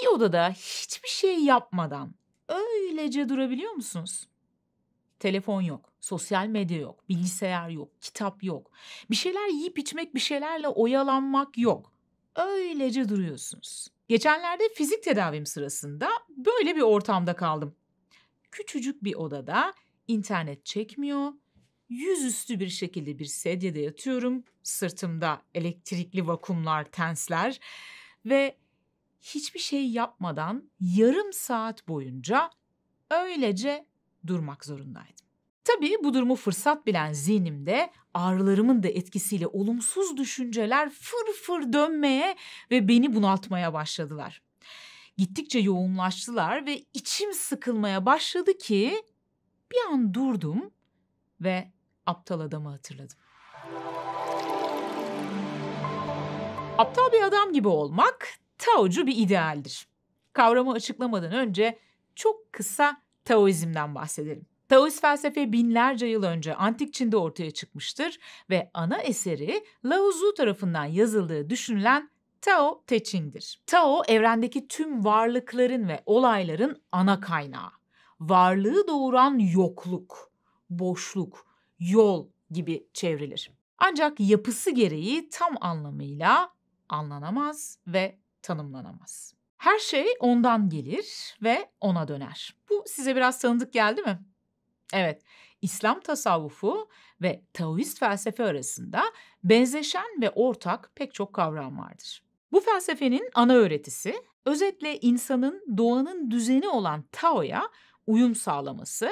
Bir odada hiçbir şey yapmadan öylece durabiliyor musunuz? Telefon yok, sosyal medya yok, bilgisayar yok, kitap yok. Bir şeyler yiyip içmek, bir şeylerle oyalanmak yok. Öylece duruyorsunuz. Geçenlerde fizik tedavim sırasında böyle bir ortamda kaldım. Küçücük bir odada internet çekmiyor. Yüzüstü bir şekilde bir sedyede yatıyorum. Sırtımda elektrikli vakumlar, tensler ve hiçbir şey yapmadan yarım saat boyunca öylece durmak zorundaydım. Tabii bu durumu fırsat bilen zihnimde ağrılarımın da etkisiyle olumsuz düşünceler fır fır dönmeye ve beni bunaltmaya başladılar. Gittikçe yoğunlaştılar ve içim sıkılmaya başladı ki bir an durdum ve aptal adamı hatırladım. Aptal bir adam gibi olmak Taocu bir idealdir. Kavramı açıklamadan önce çok kısa Taoizm'den bahsedelim. Taoist felsefe binlerce yıl önce Antik Çin'de ortaya çıkmıştır ve ana eseri Lao Tzu tarafından yazıldığı düşünülen Tao Te Ching'dir. Tao, evrendeki tüm varlıkların ve olayların ana kaynağı. Varlığı doğuran yokluk, boşluk, yol gibi çevrilir. Ancak yapısı gereği tam anlamıyla anlanamaz ve tanımlanamaz. Her şey ondan gelir ve ona döner. Bu size biraz tanıdık geldi mi? Evet, İslam tasavvufu ve Taoist felsefe arasında benzeşen ve ortak pek çok kavram vardır. Bu felsefenin ana öğretisi, özetle insanın doğanın düzeni olan Tao'ya uyum sağlaması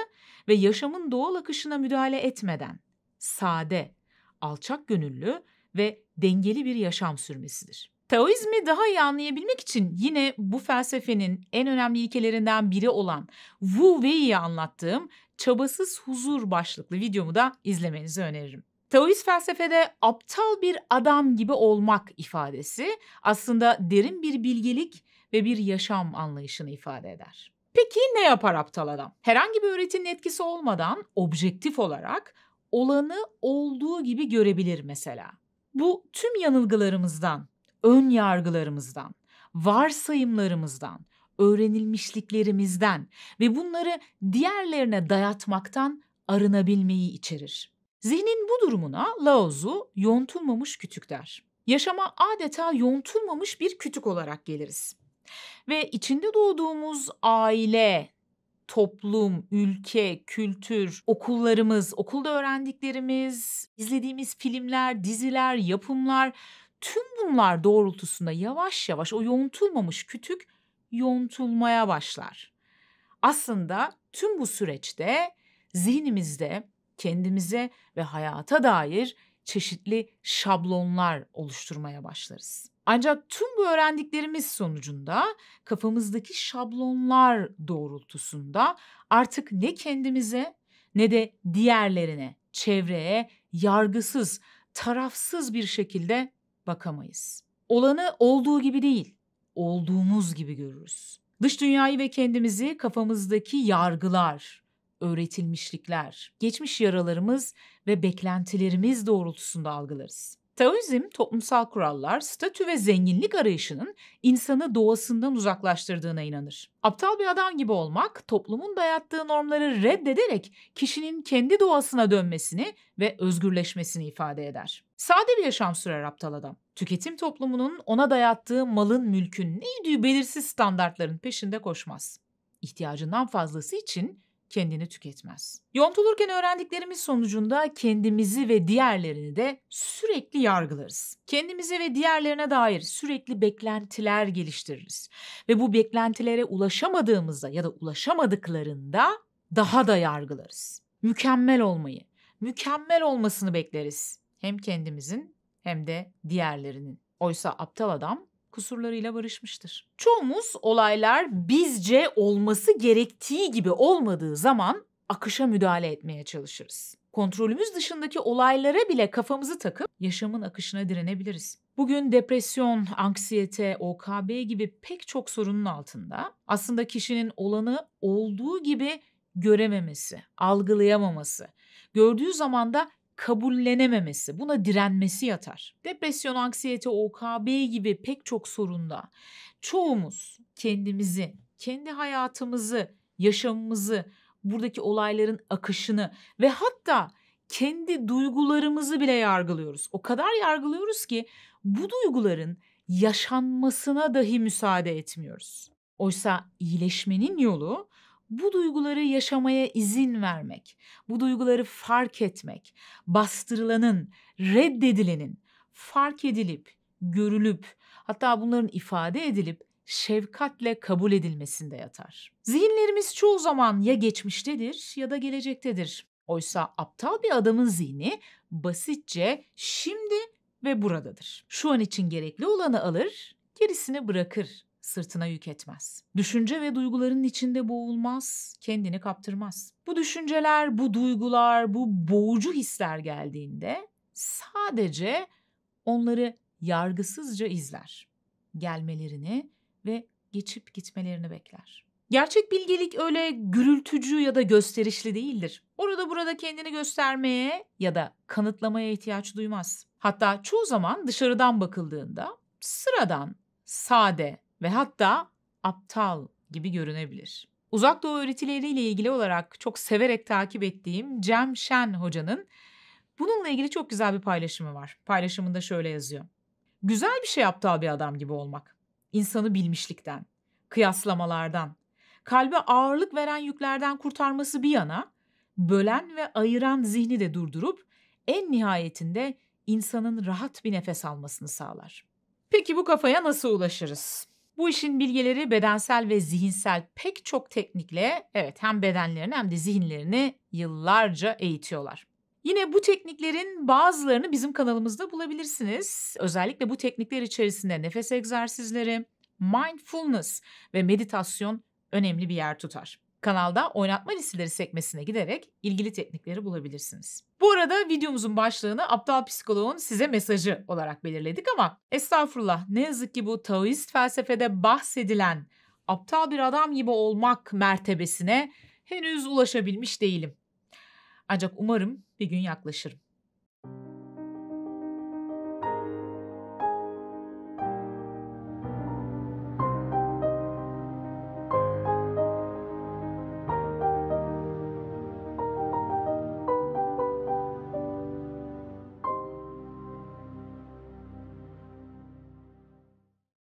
ve yaşamın doğal akışına müdahale etmeden sade, alçak gönüllü ve dengeli bir yaşam sürmesidir. Taoizmi daha iyi anlayabilmek için yine bu felsefenin en önemli ilkelerinden biri olan Wu Wei'yi anlattığım Çabasız Huzur başlıklı videomu da izlemenizi öneririm. Taoist felsefede aptal bir adam gibi olmak ifadesi aslında derin bir bilgelik ve bir yaşam anlayışını ifade eder. Peki ne yapar aptal adam? Herhangi bir öğretinin etkisi olmadan objektif olarak olanı olduğu gibi görebilir mesela. Bu tüm yanılgılarımızdan, ön yargılarımızdan, varsayımlarımızdan, öğrenilmişliklerimizden ve bunları diğerlerine dayatmaktan arınabilmeyi içerir. Zihnin bu durumuna Lao Tzu yontulmamış kütük der. Yaşama adeta yontulmamış bir kütük olarak geliriz. Ve içinde doğduğumuz aile, toplum, ülke, kültür, okullarımız, okulda öğrendiklerimiz, izlediğimiz filmler, diziler, yapımlar, tüm bunlar doğrultusunda yavaş yavaş o yontulmamış kütük yontulmaya başlar. Aslında tüm bu süreçte zihnimizde kendimize ve hayata dair çeşitli şablonlar oluşturmaya başlarız. Ancak tüm bu öğrendiklerimiz sonucunda kafamızdaki şablonlar doğrultusunda artık ne kendimize ne de diğerlerine, çevreye yargısız, tarafsız bir şekilde bakamayız. Olanı olduğu gibi değil, olduğumuz gibi görürüz. Dış dünyayı ve kendimizi kafamızdaki yargılar, öğretilmişlikler, geçmiş yaralarımız ve beklentilerimiz doğrultusunda algılarız. Taoizm, toplumsal kurallar, statü ve zenginlik arayışının insanı doğasından uzaklaştırdığına inanır. Aptal bir adam gibi olmak, toplumun dayattığı normları reddederek kişinin kendi doğasına dönmesini ve özgürleşmesini ifade eder. Sade bir yaşam sürer aptal adam. Tüketim toplumunun ona dayattığı malın, mülkün neydi belirsiz standartların peşinde koşmaz. İhtiyacından fazlası için kendini tüketmez. Yontulurken öğrendiklerimiz sonucunda kendimizi ve diğerlerini de sürekli yargılarız. Kendimize ve diğerlerine dair sürekli beklentiler geliştiririz. Ve bu beklentilere ulaşamadığımızda ya da ulaşamadıklarında daha da yargılarız. Mükemmel olmayı, mükemmel olmasını bekleriz. Hem kendimizin hem de diğerlerinin. Oysa aptal adam kusurlarıyla barışmıştır. Çoğumuz olaylar bizce olması gerektiği gibi olmadığı zaman akışa müdahale etmeye çalışırız. Kontrolümüz dışındaki olaylara bile kafamızı takıp yaşamın akışına direnebiliriz. Bugün depresyon, anksiyete, OKB gibi pek çok sorunun altında aslında kişinin olanı olduğu gibi görememesi, algılayamaması, gördüğü zaman da kabullenememesi, buna direnmesi yatar. Depresyon, anksiyete, OKB gibi pek çok sorunda çoğumuz kendimizi, kendi hayatımızı, yaşamımızı, buradaki olayların akışını ve hatta kendi duygularımızı bile yargılıyoruz. O kadar yargılıyoruz ki bu duyguların yaşanmasına dahi müsaade etmiyoruz. Oysa iyileşmenin yolu bu duyguları yaşamaya izin vermek, bu duyguları fark etmek, bastırılanın, reddedilenin fark edilip, görülüp, hatta bunların ifade edilip şefkatle kabul edilmesinde yatar. Zihinlerimiz çoğu zaman ya geçmiştedir ya da gelecektedir. Oysa aptal bir adamın zihni basitçe şimdi ve buradadır. Şu an için gerekli olanı alır, gerisini bırakır, sırtına yük etmez. Düşünce ve duyguların içinde boğulmaz, kendini kaptırmaz. Bu düşünceler, bu duygular, bu boğucu hisler geldiğinde sadece onları yargısızca izler. Gelmelerini ve geçip gitmelerini bekler. Gerçek bilgelik öyle gürültücü ya da gösterişli değildir. Orada burada kendini göstermeye ya da kanıtlamaya ihtiyaç duymaz. Hatta çoğu zaman dışarıdan bakıldığında sıradan, sade ve hatta aptal gibi görünebilir. Uzak Doğu öğretileriyle ilgili olarak çok severek takip ettiğim Cem Shen hocanın bununla ilgili çok güzel bir paylaşımı var. Paylaşımında şöyle yazıyor. Güzel bir şey aptal bir adam gibi olmak. İnsanı bilmişlikten, kıyaslamalardan, kalbe ağırlık veren yüklerden kurtarması bir yana, bölen ve ayıran zihni de durdurup en nihayetinde insanın rahat bir nefes almasını sağlar. Peki bu kafaya nasıl ulaşırız? Bu işin bilgeleri bedensel ve zihinsel pek çok teknikle hem bedenlerini hem de zihinlerini yıllarca eğitiyorlar. Yine bu tekniklerin bazılarını bizim kanalımızda bulabilirsiniz. Özellikle bu teknikler içerisinde nefes egzersizleri, mindfulness ve meditasyon önemli bir yer tutar. Kanalda oynatma listeleri sekmesine giderek ilgili teknikleri bulabilirsiniz. Bu arada videomuzun başlığını aptal psikoloğun size mesajı olarak belirledik ama estağfurullah, ne yazık ki bu Taoist felsefede bahsedilen aptal bir adam gibi olmak mertebesine henüz ulaşabilmiş değilim. Ancak umarım bir gün yaklaşırım.